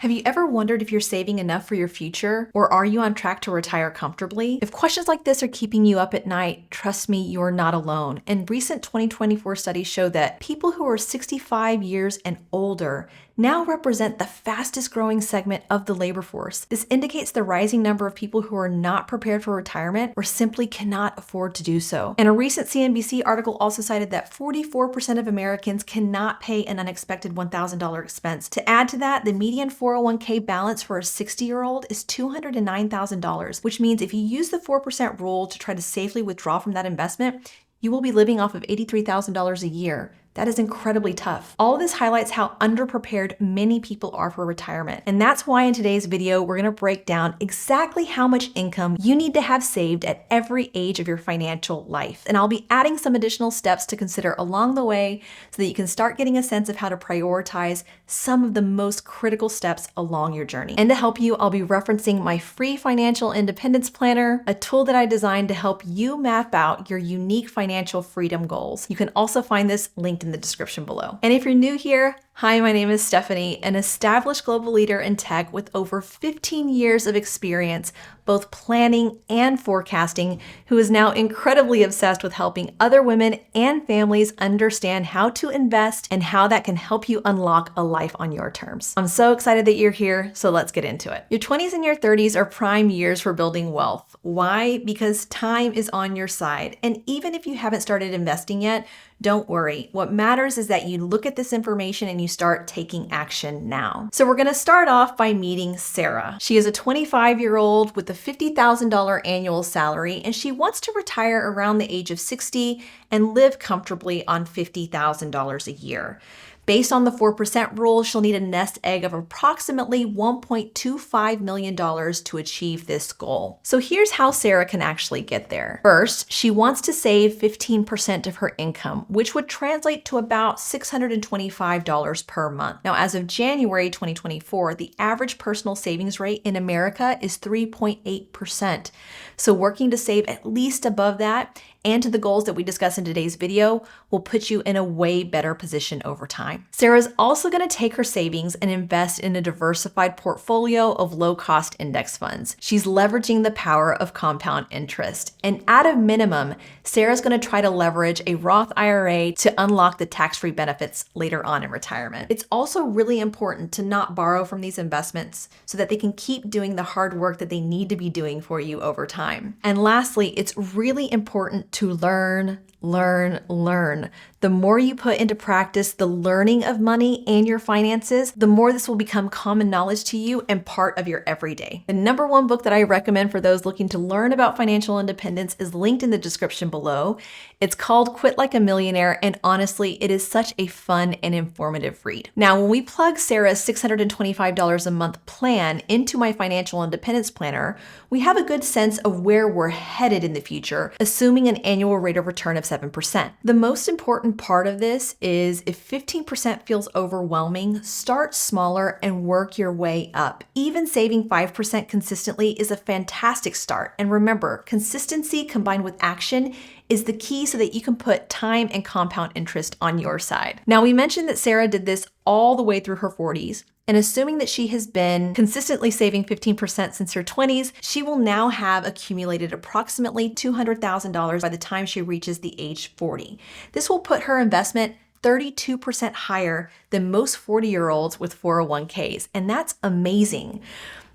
Have you ever wondered if you're saving enough for your future, or are you on track to retire comfortably? If questions like this are keeping you up at night, trust me, you're not alone. And recent 2024 studies show that people who are 65 years and older now represent the fastest growing segment of the labor force. This indicates the rising number of people who are not prepared for retirement or simply cannot afford to do so. And a recent CNBC article also cited that 44% of Americans cannot pay an unexpected $1,000 expense. To add to that, the median 401k balance for a 60-year-old is $209,000, which means if you use the 4% rule to try to safely withdraw from that investment, you will be living off of $83,000 a year. That is incredibly tough. All of this highlights how underprepared many people are for retirement. And that's why in today's video, we're gonna break down exactly how much income you need to have saved at every age of your financial life. And I'll be adding some additional steps to consider along the way so that you can start getting a sense of how to prioritize some of the most critical steps along your journey. And to help you, I'll be referencing my free financial independence planner, a tool that I designed to help you map out your unique financial freedom goals. You can also find this linked in the description below. And if you're new here, hi, my name is Stefanie, an established global leader in tech with over 15 years of experience, both planning and forecasting, who is now incredibly obsessed with helping other women and families understand how to invest and how that can help you unlock a life on your terms. I'm so excited that you're here, so let's get into it. Your 20s and your 30s are prime years for building wealth. Why? Because time is on your side. And even if you haven't started investing yet, don't worry. What matters is that you look at this information and you start taking action now. So we're gonna start off by meeting Sarah. She is a 25-year-old with a $50,000 annual salary, and she wants to retire around the age of 60 and live comfortably on $50,000 a year. Based on the 4% rule, she'll need a nest egg of approximately $1.25 million to achieve this goal. So here's how Sarah can actually get there. First, she wants to save 15% of her income, which would translate to about $625 per month. Now, as of January 2024, the average personal savings rate in America is 3.8%. So working to save at least above that and to the goals that we discuss in today's video will put you in a way better position over time. Sarah's also going to take her savings and invest in a diversified portfolio of low-cost index funds. She's leveraging the power of compound interest. And at a minimum, Sarah's going to try to leverage a Roth IRA to unlock the tax-free benefits later on in retirement. It's also really important to not borrow from these investments so that they can keep doing the hard work that they need to be doing for you over time. And lastly, it's really important to learn. The more you put into practice the learning of money and your finances, the more this will become common knowledge to you and part of your everyday. The number one book that I recommend for those looking to learn about financial independence is linked in the description below. It's called Quit Like a Millionaire, and honestly, it is such a fun and informative read. Now, when we plug Sarah's $625 a month plan into my financial independence planner, we have a good sense of where we're headed in the future, assuming an annual rate of return of 7%. The most important part of this is if 15% feels overwhelming, start smaller and work your way up. Even saving 5% consistently is a fantastic start. And remember, consistency combined with action is the key so that you can put time and compound interest on your side. Now, we mentioned that Sarah did this all the way through her 40s. And assuming that she has been consistently saving 15% since her 20s, she will now have accumulated approximately $200,000 by the time she reaches the age 40. This will put her investment 32% higher than most 40-year-olds with 401ks, and that's amazing.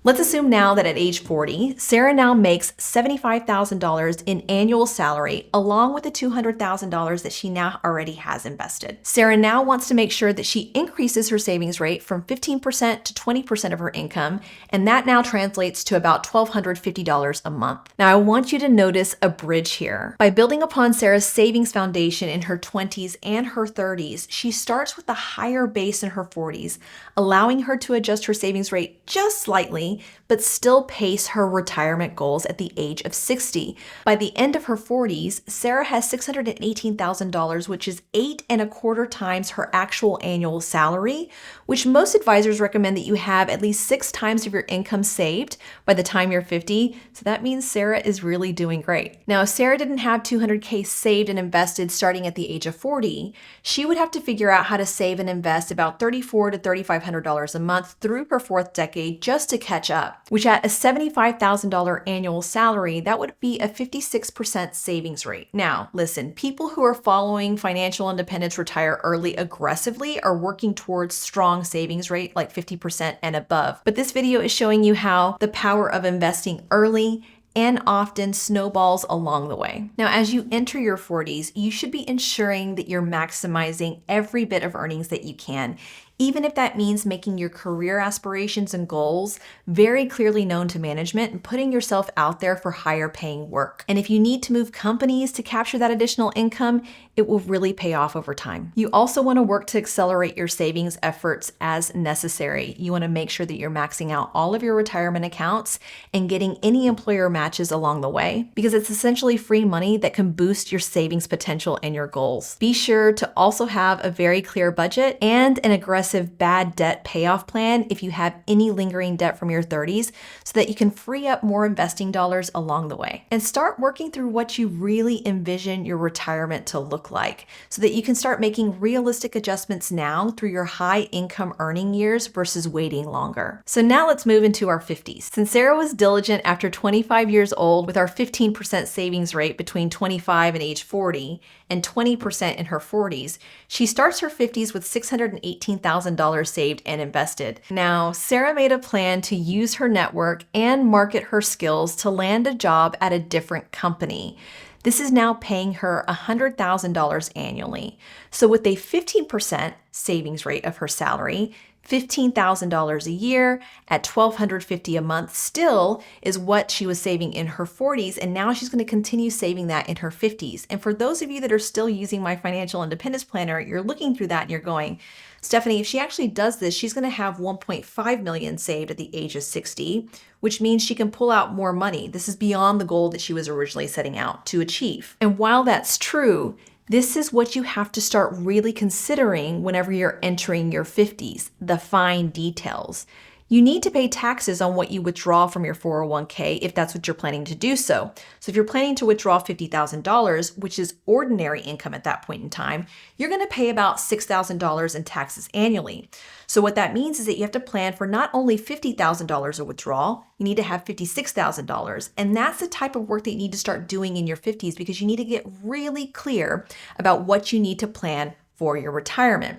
Let's assume now that at age 40, Sarah now makes $75,000 in annual salary, along with the $200,000 that she now already has invested. Sarah now wants to make sure that she increases her savings rate from 15% to 20% of her income, and that now translates to about $1,250 a month. Now, I want you to notice a bridge here. By building upon Sarah's savings foundation in her 20s and her 30s, she starts with a higher base in her 40s, allowing her to adjust her savings rate just slightly comfortably, but still pace her retirement goals at the age of 60. By the end of her 40s, Sarah has $618,000, which is 8.25 times her actual annual salary, which most advisors recommend that you have at least 6 times of your income saved by the time you're 50. So that means Sarah is really doing great. Now, if Sarah didn't have $200K saved and invested starting at the age of 40, she would have to figure out how to save and invest about $3,400 to $3,500 a month through her 4th decade just to catch up, which at a $75,000 annual salary, that would be a 56% savings rate. Now, listen, people who are following financial independence retire early aggressively are working towards strong savings rate like 50% and above. But this video is showing you how the power of investing early and often snowballs along the way. Now, as you enter your 40s, you should be ensuring that you're maximizing every bit of earnings that you can, even if that means making your career aspirations and goals very clearly known to management and putting yourself out there for higher paying work. And if you need to move companies to capture that additional income, it will really pay off over time. You also want to work to accelerate your savings efforts as necessary. You want to make sure that you're maxing out all of your retirement accounts and getting any employer matches along the way, because it's essentially free money that can boost your savings potential and your goals. Be sure to also have a very clear budget and an aggressive bad debt payoff plan if you have any lingering debt from your 30s, so that you can free up more investing dollars along the way. And start working through what you really envision your retirement to look like, so that you can start making realistic adjustments now through your high income earning years versus waiting longer. So now let's move into our 50s. Since Sarah was diligent after 25 years old with our 15% savings rate between 25 and age 40 and 20% in her 40s, she starts her 50s with $618,000 saved and invested. Now, Sarah made a plan to use her network and market her skills to land a job at a different company. This is now paying her $100,000 annually. So with a 15% savings rate of her salary, $15,000 a year at $1,250 a month still is what she was saving in her 40s, and now she's going to continue saving that in her 50s. And for those of you that are still using my financial independence planner, you're looking through that and you're going, Stefanie, if she actually does this, she's going to have $1.5 million saved at the age of 60, which means she can pull out more money. This is beyond the goal that she was originally setting out to achieve. And while that's true, this is what you have to start really considering whenever you're entering your 50s, the fine details. You need to pay taxes on what you withdraw from your 401k if that's what you're planning to do so. So if you're planning to withdraw $50,000, which is ordinary income at that point in time, you're going to pay about $6,000 in taxes annually. So what that means is that you have to plan for not only $50,000 of withdrawal, you need to have $56,000. And that's the type of work that you need to start doing in your 50s, because you need to get really clear about what you need to plan for your retirement.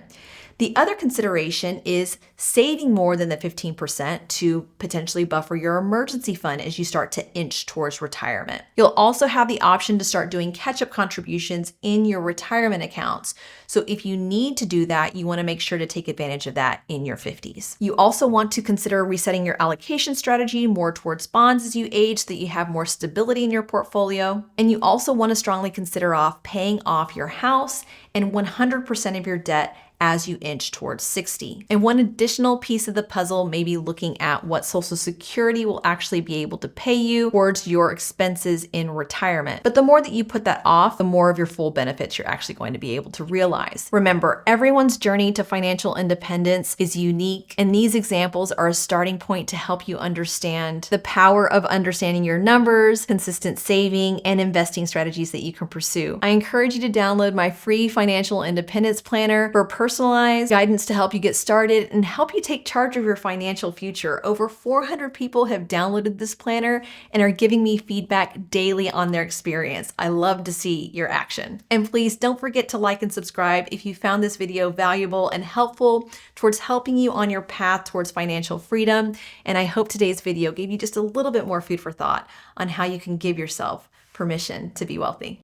The other consideration is saving more than the 15% to potentially buffer your emergency fund as you start to inch towards retirement. You'll also have the option to start doing catch-up contributions in your retirement accounts. So if you need to do that, you want to make sure to take advantage of that in your 50s. You also want to consider resetting your allocation strategy more towards bonds as you age so that you have more stability in your portfolio. And you also want to strongly consider paying off your house and 100% of your debt as you inch towards 60. And one additional piece of the puzzle may be looking at what Social Security will actually be able to pay you towards your expenses in retirement. But the more that you put that off, the more of your full benefits you're actually going to be able to realize. Remember, everyone's journey to financial independence is unique, and these examples are a starting point to help you understand the power of understanding your numbers, consistent saving, and investing strategies that you can pursue. I encourage you to download my free financial independence planner for personalized guidance to help you get started and help you take charge of your financial future. Over 400 people have downloaded this planner and are giving me feedback daily on their experience. I love to see your action. And please don't forget to like and subscribe if you found this video valuable and helpful towards helping you on your path towards financial freedom. And I hope today's video gave you just a little bit more food for thought on how you can give yourself permission to be wealthy.